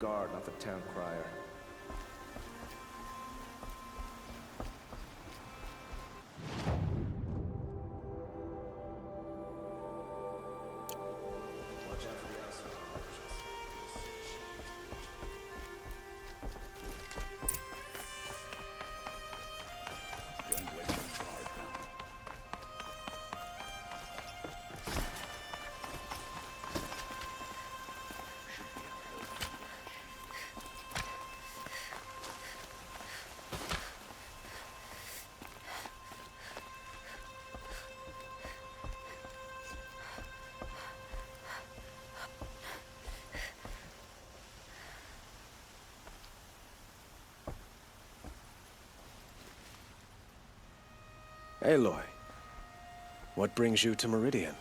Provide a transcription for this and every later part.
Guard, not the town crier. Watch out for the outside. Aloy, what brings you to Meridian?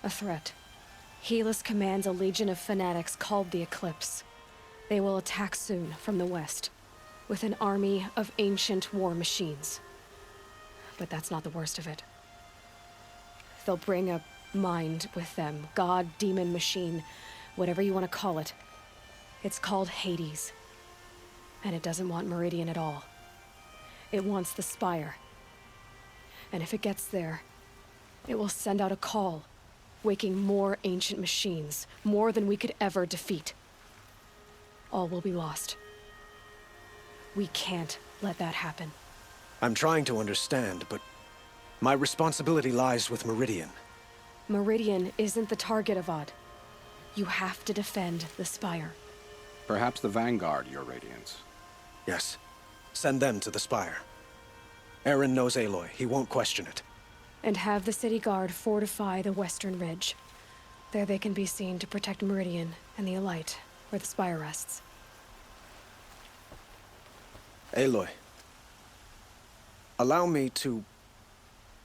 A threat. Helis commands a legion of fanatics called the Eclipse. They will attack soon from the west, with an army of ancient war machines. But that's not the worst of it. They'll bring a mind with them, god, demon, machine, whatever you want to call it. It's called Hades. And it doesn't want Meridian at all. It wants the Spire. And if it gets there, it will send out a call, waking more ancient machines, more than we could ever defeat. All will be lost. We can't let that happen. I'm trying to understand, but my responsibility lies with Meridian. Meridian isn't the target, Avad. You have to defend the Spire. Perhaps the Vanguard, Your Radiance. Yes. Send them to the Spire. Eren knows Aloy. He won't question it. And have the city guard fortify the western ridge. There they can be seen to protect Meridian and the Elite, where the Spire rests. Aloy, allow me to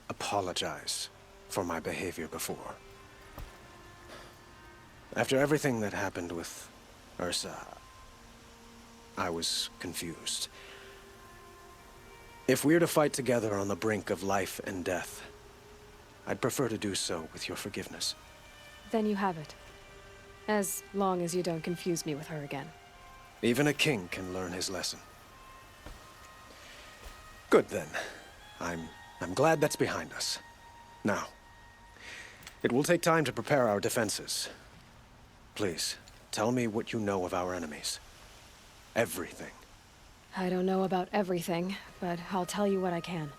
apologize for my behavior before. After everything that happened with Ursa, I was confused. If we're to fight together on the brink of life and death, I'd prefer to do so with your forgiveness. Then you have it. As long as you don't confuse me with her again. Even a king can learn his lesson. Good then. I'm glad that's behind us. Now, it will take time to prepare our defenses. Please, tell me what you know of our enemies. Everything. I don't know about everything, but I'll tell you what I can.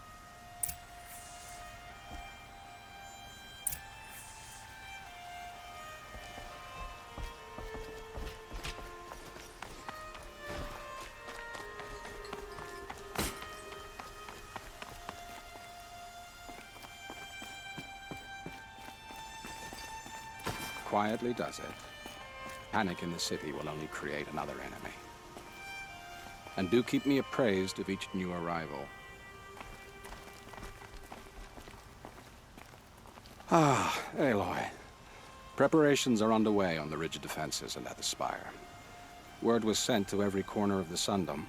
Quietly does it. Panic in the city will only create another enemy. And do keep me appraised of each new arrival. Ah, Aloy. Preparations are underway on the ridge defenses and at the Spire. Word was sent to every corner of the Sundom.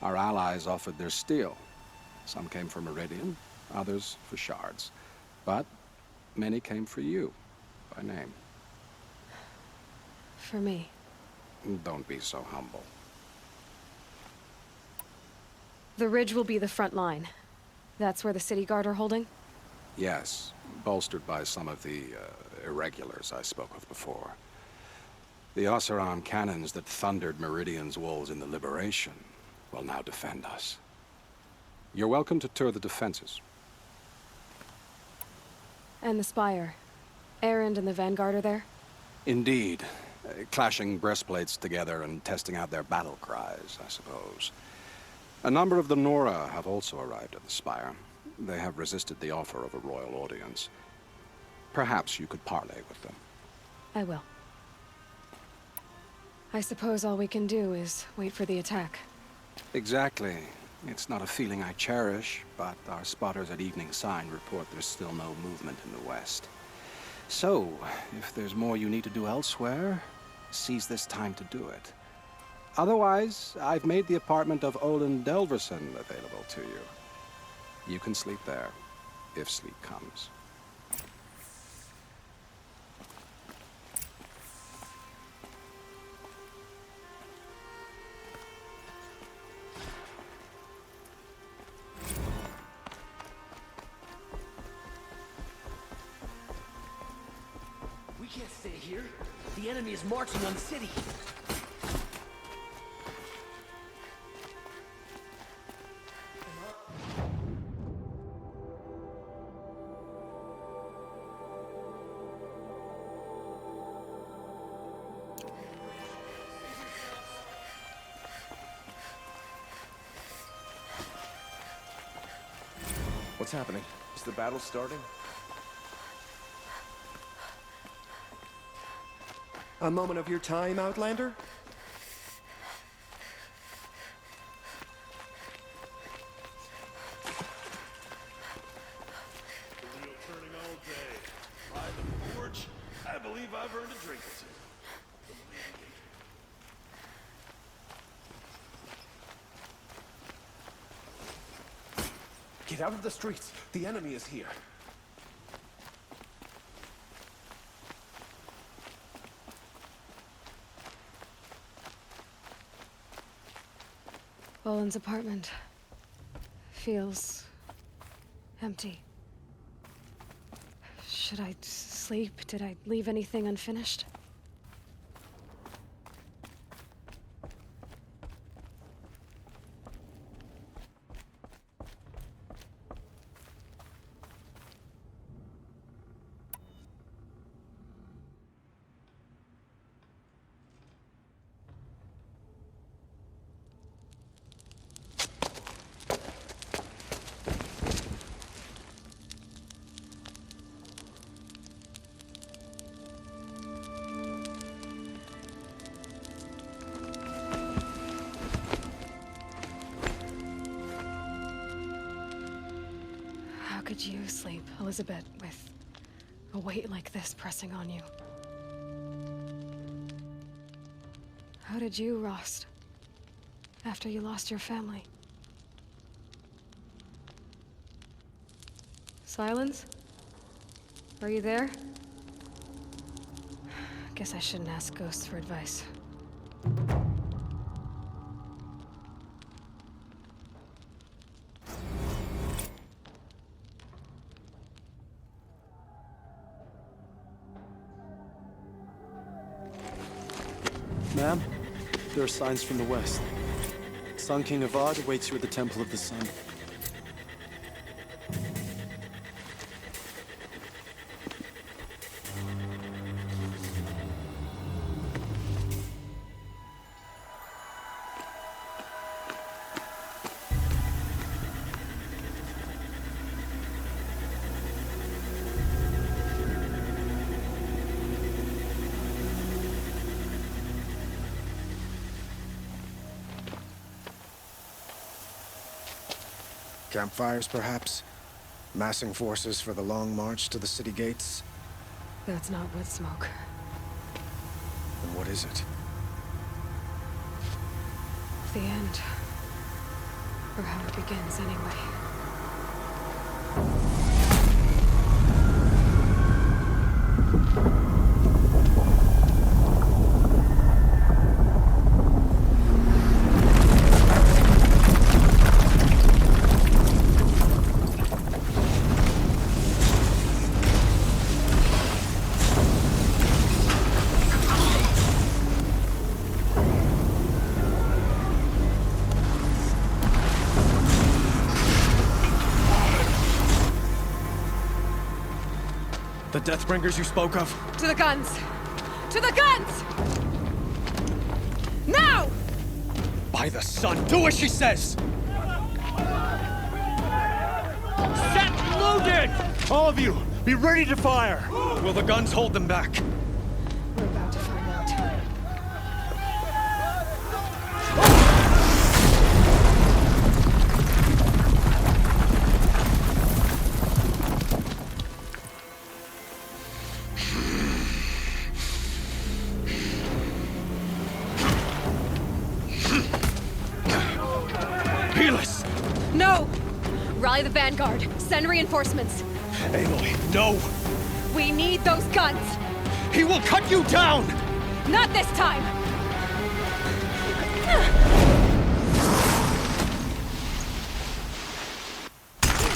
Our allies offered their steel. Some came for Meridian, others for shards. But many came for you, by name. For me. Don't be so humble. The ridge will be the front line. That's where the city guard are holding? Yes, bolstered by some of the irregulars I spoke of before. The Oseram cannons that thundered Meridian's walls in the Liberation will now defend us. You're welcome to tour the defenses. And the Spire. Erend and the Vanguard are there? Indeed. Clashing breastplates together and testing out their battle cries, I suppose. A number of the Nora have also arrived at the Spire. They have resisted the offer of a royal audience. Perhaps you could parley with them. I will. I suppose all we can do is wait for the attack. Exactly. It's not a feeling I cherish, but our spotters at Evening Sign report there's still no movement in the west. So, if there's more you need to do elsewhere, seize this time to do it. Otherwise, I've made the apartment of Olin Delverson available to you. You can sleep there, if sleep comes. can't stay here. The enemy is marching on the city. What's happening? Is the battle starting? A moment of your time, Outlander? The wheel turning all day. By the forge, I believe I've earned a drink or two. Get out of the streets. The enemy is here. Boland's apartment feels empty. Should I sleep? Did I leave anything unfinished? How could you sleep, Elizabeth, with a weight like this pressing on you? How did you, Rost, after you lost your family? Silence? Are you there? Guess I shouldn't ask ghosts for advice. Ma'am, there are signs from the west. Sun King Avad awaits you at the Temple of the Sun. Campfires, perhaps? Massing forces for the long march to the city gates? That's not wood smoke. Then what is it? The end. Or how it begins, anyway. The Deathbringers you spoke of? To the guns! To the guns! Now! By the sun, do as she says! Set loaded! All of you, be ready to fire! Will the guns hold them back? We're about to find out. No! Rally the vanguard. Send reinforcements. Aloy, no! We need those guns! He will cut you down! Not this time!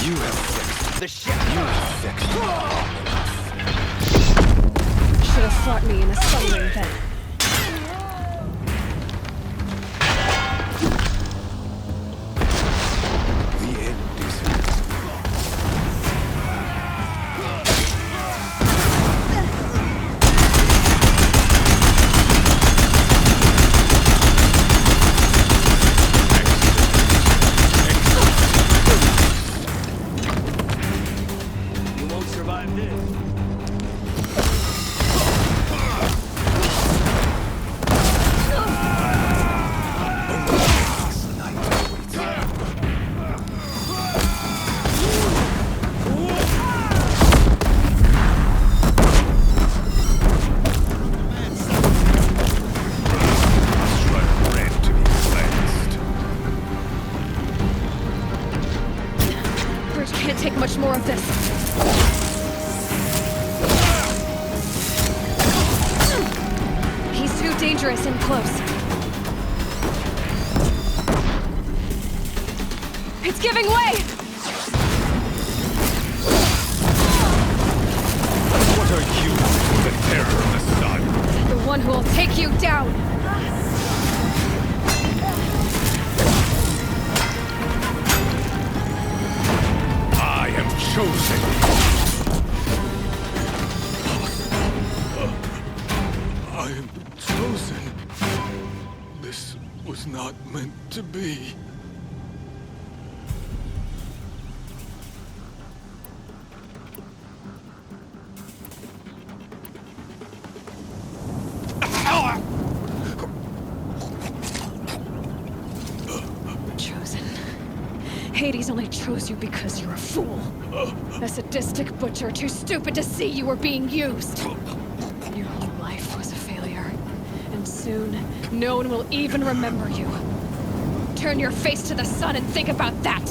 You have fixed the ship. You have fixed. Should have fought me in a sunring then. The end is You won't survive this. Bridge can't take much more of this. He's too dangerous in close. It's giving way! What are you, the terror of the sun? The one who will take you down! I am chosen. I am chosen. This was not meant to be. Chosen. Hades only chose you because you're a fool. A sadistic butcher too stupid to see you were being used. Your whole life was a failure. And soon, no one will even remember you. Turn your face to the sun and think about that!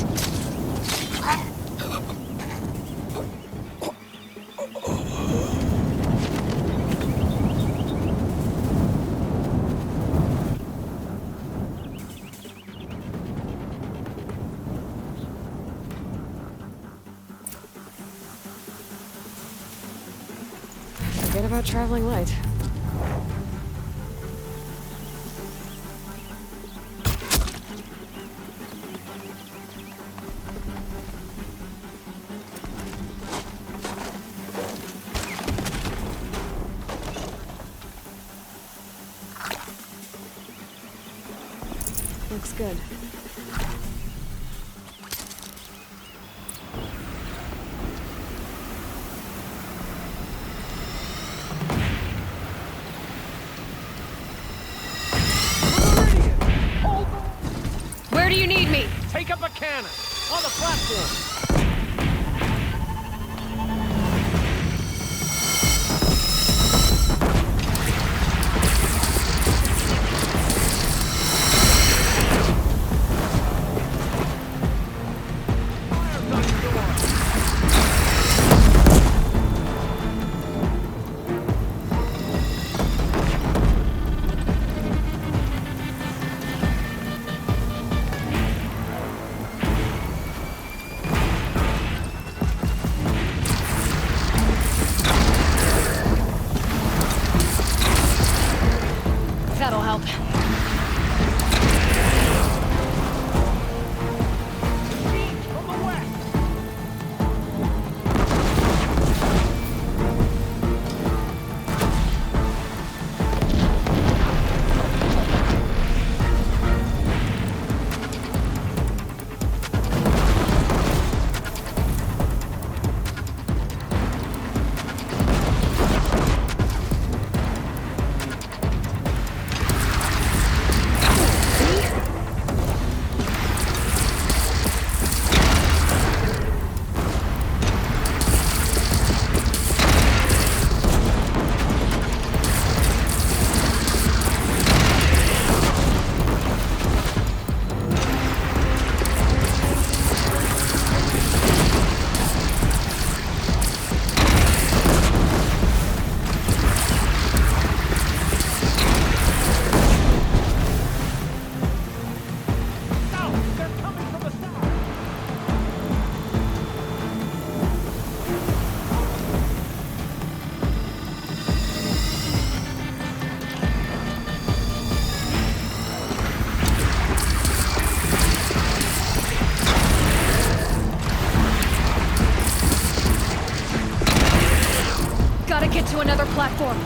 Forget about traveling light. Looks good. Where do you need me? Take up a cannon on the platform. platform.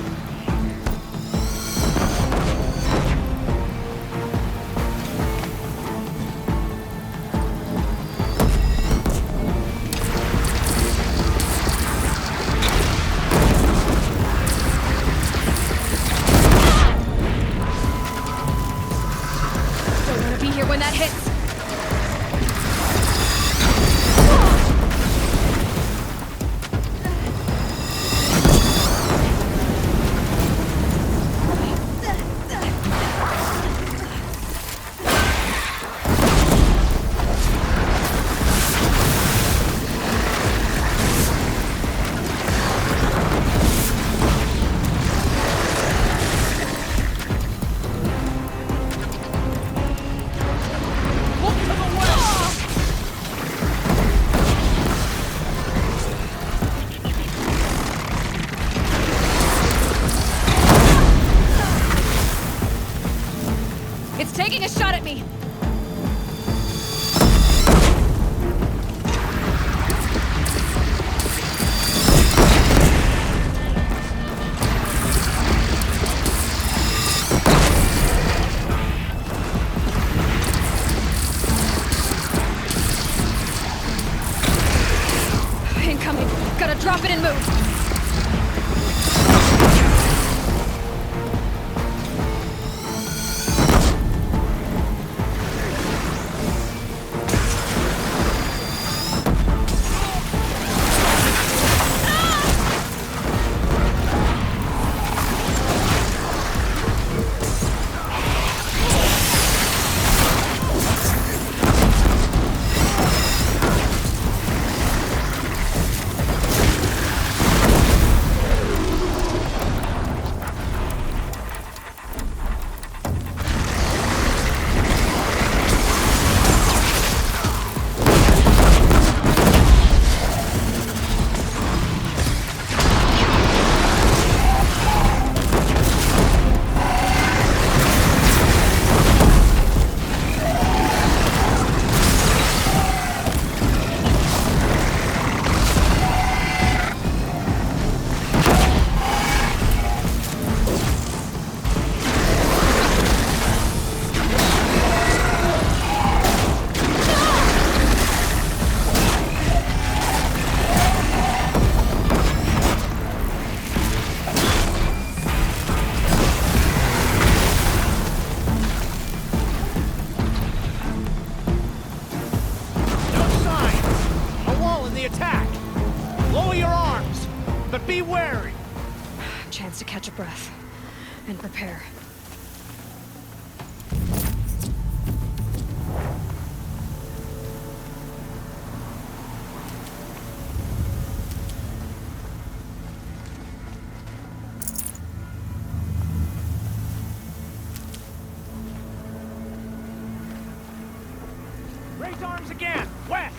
Don't want to be here when that hits. It's taking a shot at me! Incoming! Gotta drop it and move! Be wary! Chance to catch a breath and prepare. Raise arms again! West!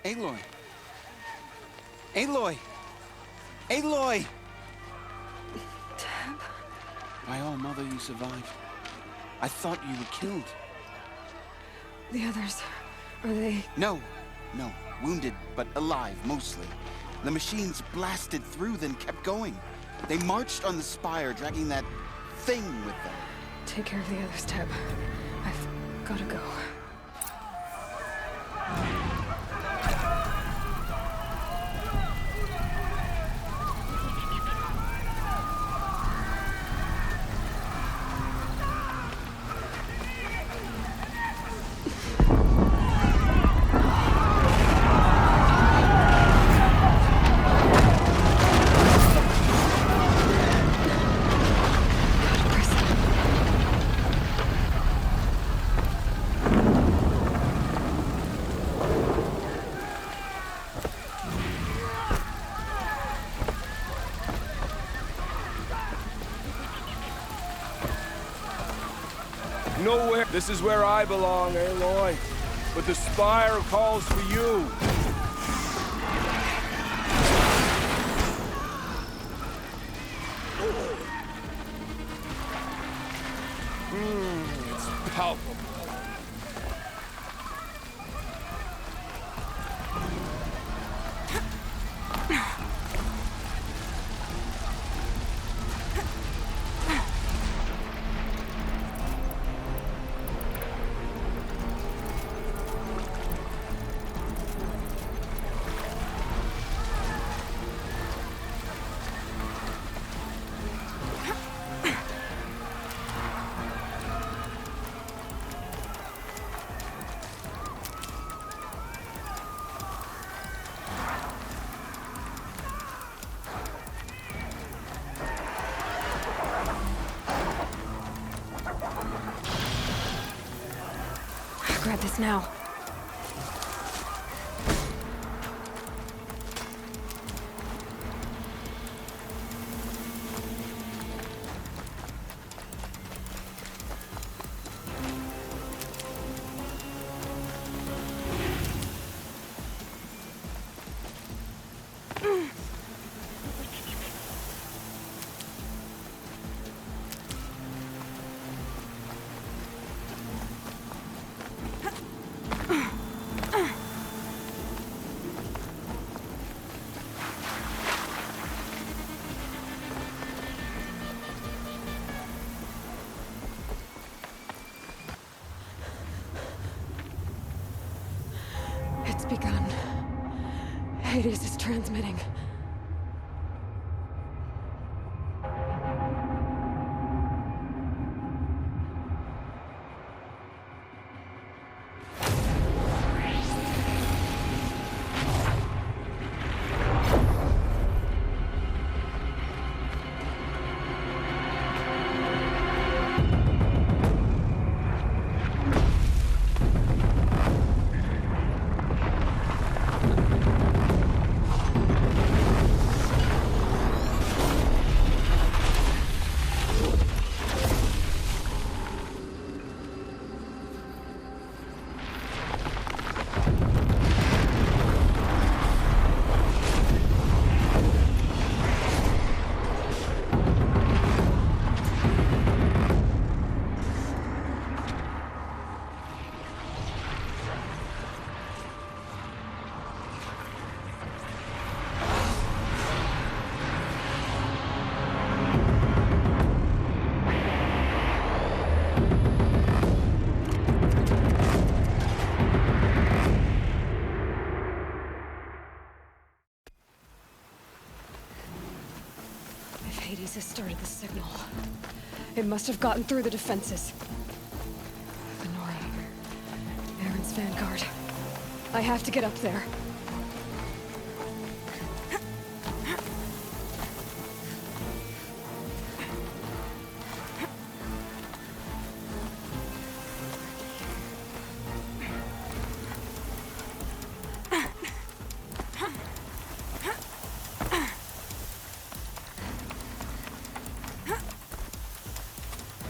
Aloy! Aloy! Aloy! Tab? My own mother, you survived. I thought you were killed. The others, are they... No. Wounded, but alive, mostly. The machines blasted through, then kept going. They marched on the spire, dragging that thing with them. Take care of the others, Tab. I've gotta go. Nowhere. This is where I belong, Aloy. But the spire calls for you. It's palpable. Grab this now. It's begun. Hades is transmitting. Hades has started the signal. It must have gotten through the defenses. The Nora. Aaron's vanguard. I have to get up there.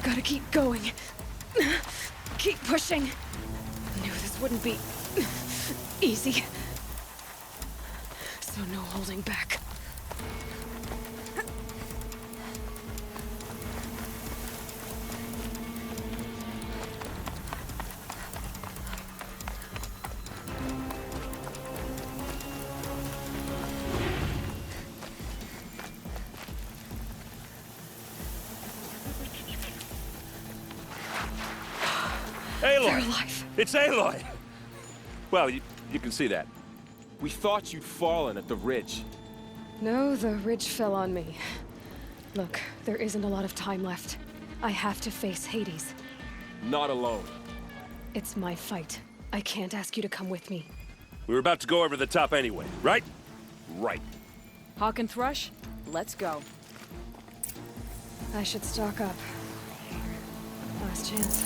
Gotta keep going. Keep pushing. Knew this wouldn't be easy. So no holding back. They're Aloy! alive. It's Aloy! Well, you can see that. We thought you'd fallen at the ridge. No, the ridge fell on me. Look, there isn't a lot of time left. I have to face Hades. Not alone. It's my fight. I can't ask you to come with me. We were about to go over the top anyway, right? Right. Hawk and Thrush, let's go. I should stock up. Last chance.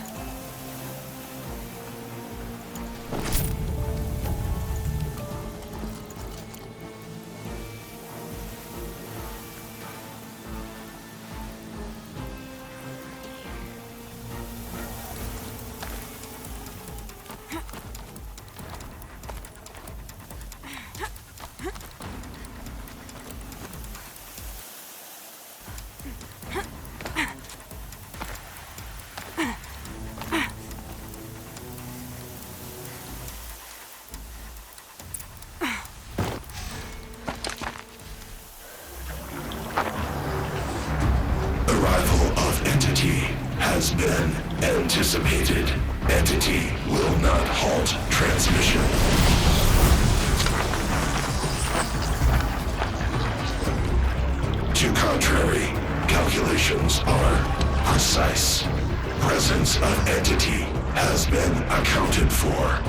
Has been anticipated. Entity will not halt transmission. To contrary, calculations are precise. Presence of entity has been accounted for.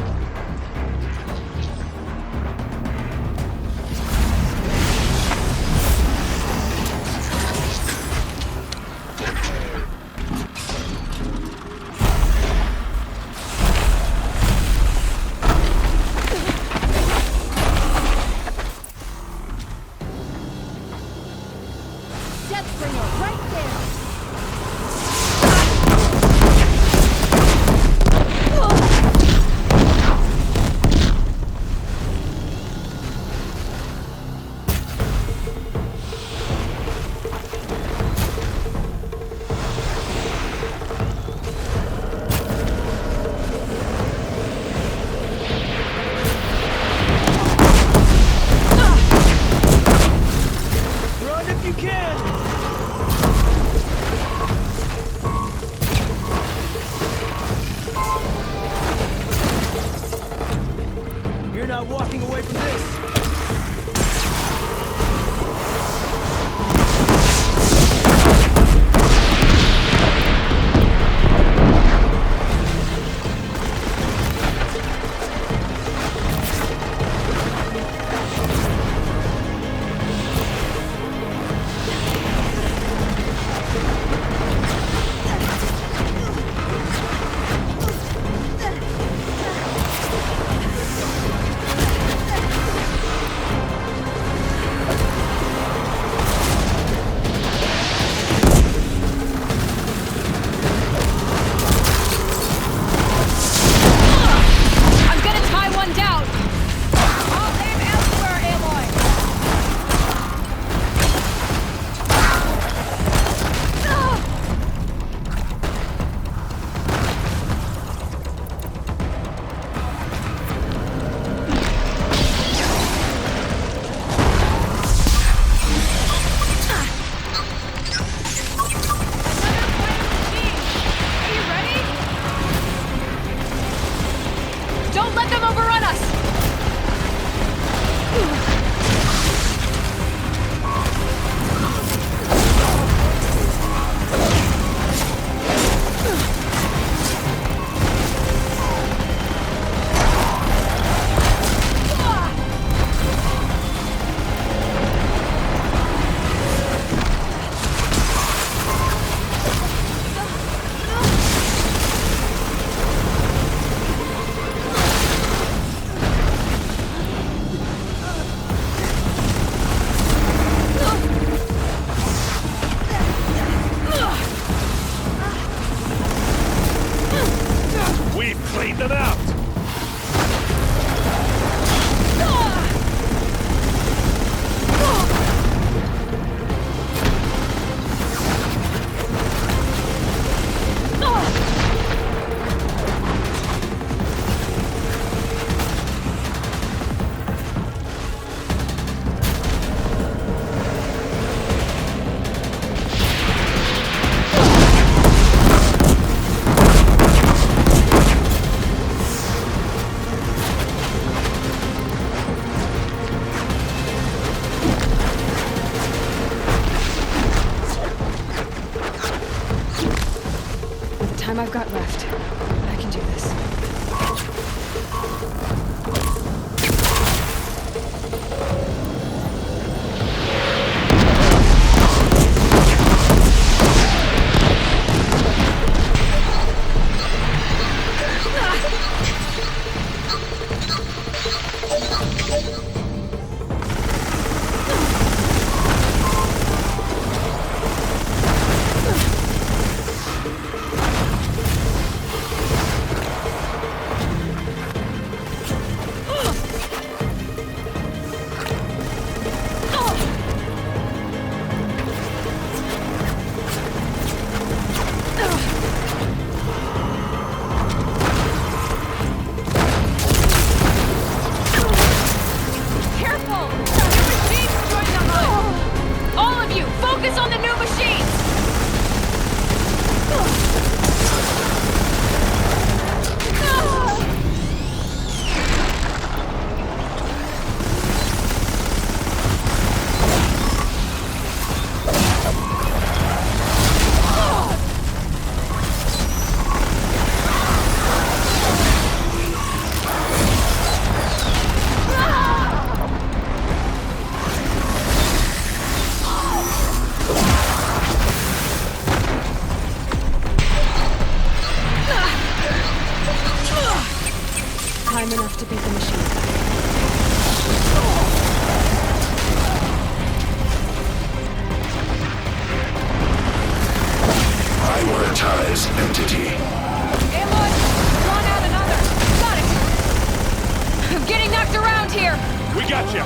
time I've got left. I can do this. Time enough to beat the machine. Prioritize entity. Aloy! Drawn out another! Got it! I'm getting knocked around here! We got you!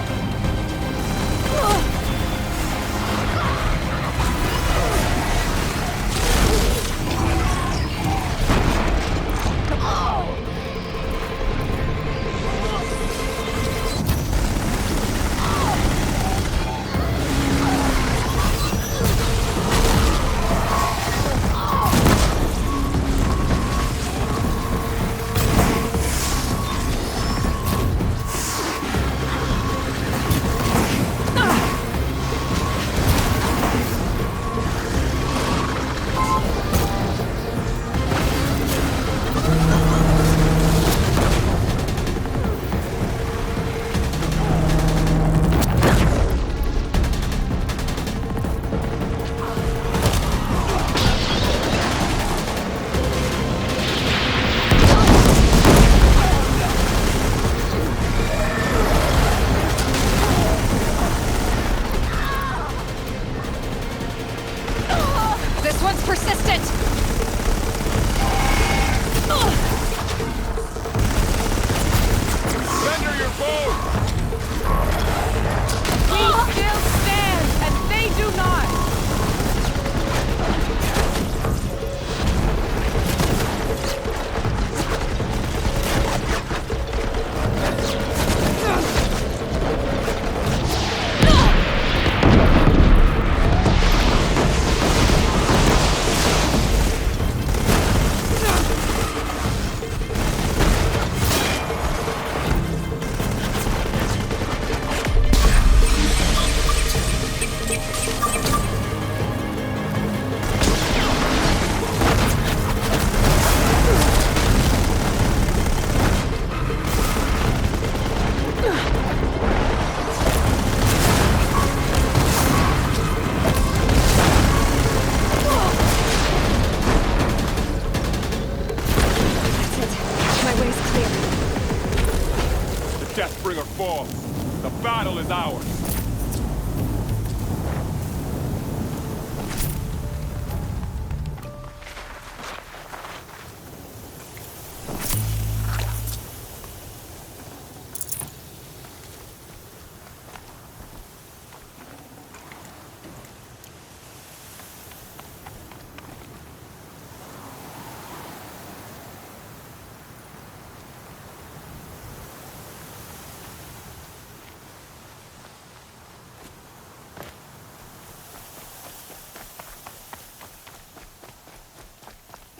Deathbringer falls. The battle is ours.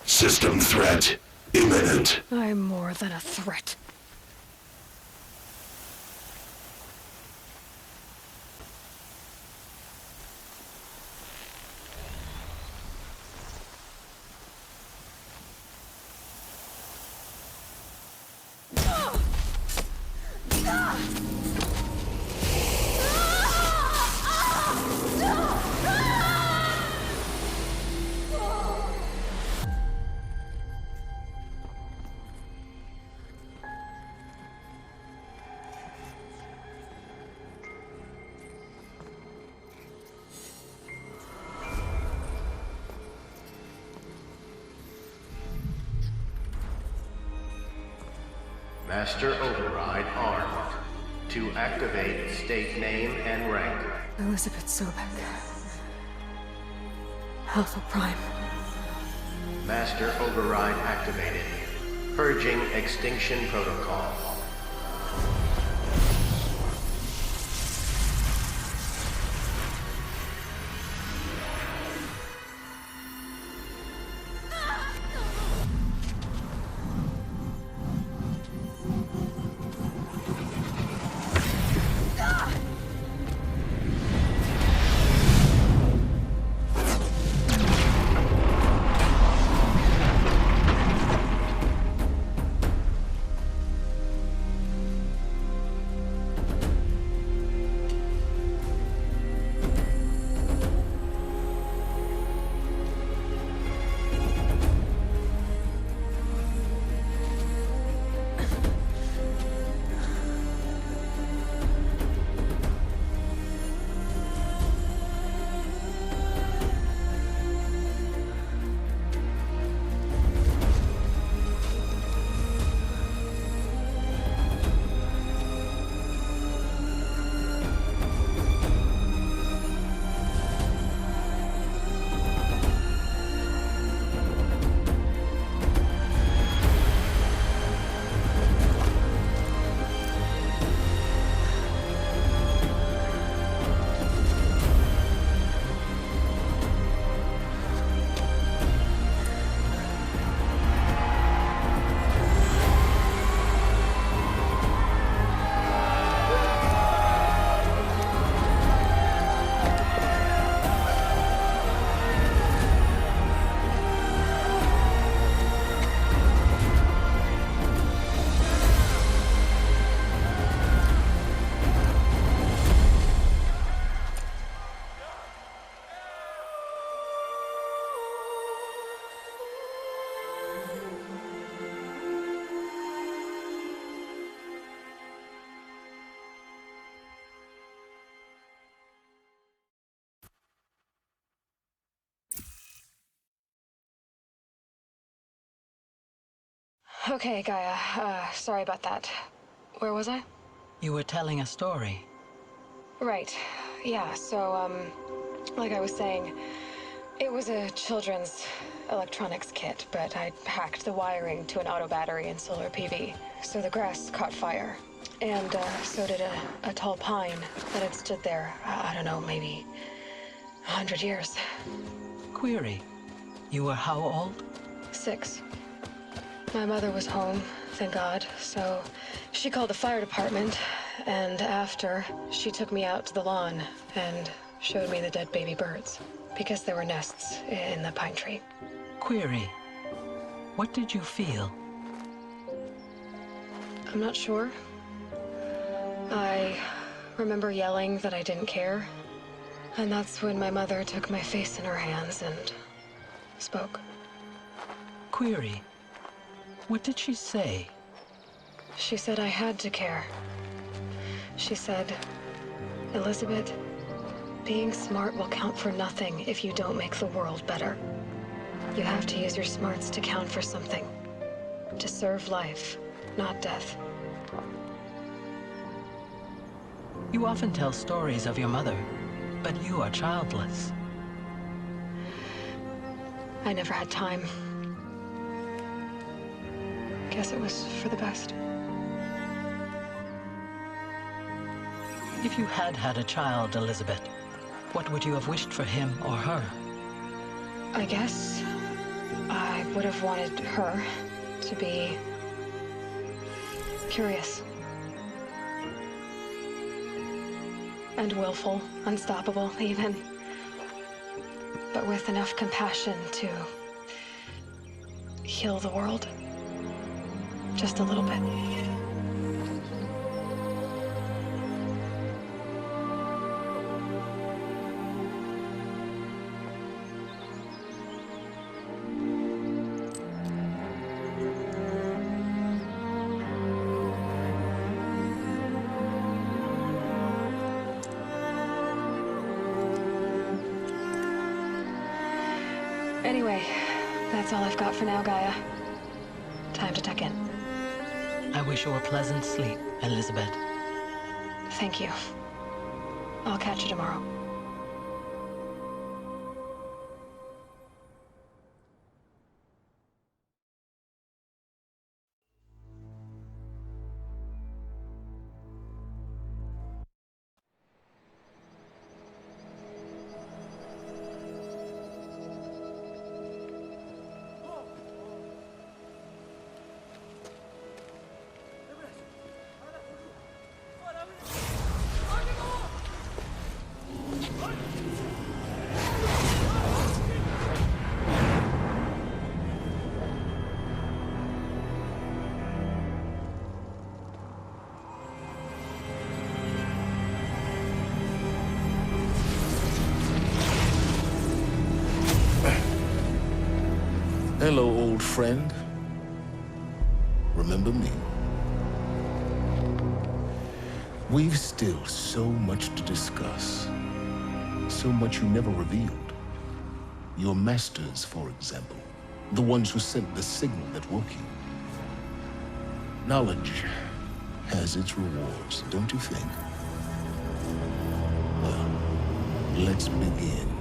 System threat imminent. I'm more than a threat. Master Override armed. To activate, state name and rank. Elizabeth Sobek. Alpha Prime. Master Override activated. Purging Extinction Protocol. Okay, Gaia. Sorry about that. Where was I? You were telling a story. Right. Yeah, so, like I was saying, it was a children's electronics kit, but I'd hacked the wiring to an auto battery and solar PV. So the grass caught fire. And, so did a tall pine that had stood there, I don't know, maybe 100 years. Query. You were how old? 6. My mother was home, thank God, so she called the fire department, and after, she took me out to the lawn and showed me the dead baby birds, because there were nests in the pine tree. Query. What did you feel? I'm not sure. I remember yelling that I didn't care, and that's when my mother took my face in her hands and spoke. Query. What did she say? She said I had to care. She said, Elizabeth, being smart will count for nothing if you don't make the world better. You have to use your smarts to count for something. To serve life, not death. You often tell stories of your mother, but you are childless. I never had time. Guess it was for the best. If you had had a child, Elizabeth, what would you have wished for him or her? I guess I would have wanted her to be curious. And willful, unstoppable, even. But with enough compassion to heal the world. Just a little bit. Anyway, that's all I've got for now, Gaia. Time to tuck in. I wish you a pleasant sleep, Elizabeth. Thank you. I'll catch you tomorrow. Hello, old friend. Remember me? We've still so much to discuss. So much you never revealed. Your masters, for example. The ones who sent the signal that woke you. Knowledge has its rewards, don't you think? Well, let's begin.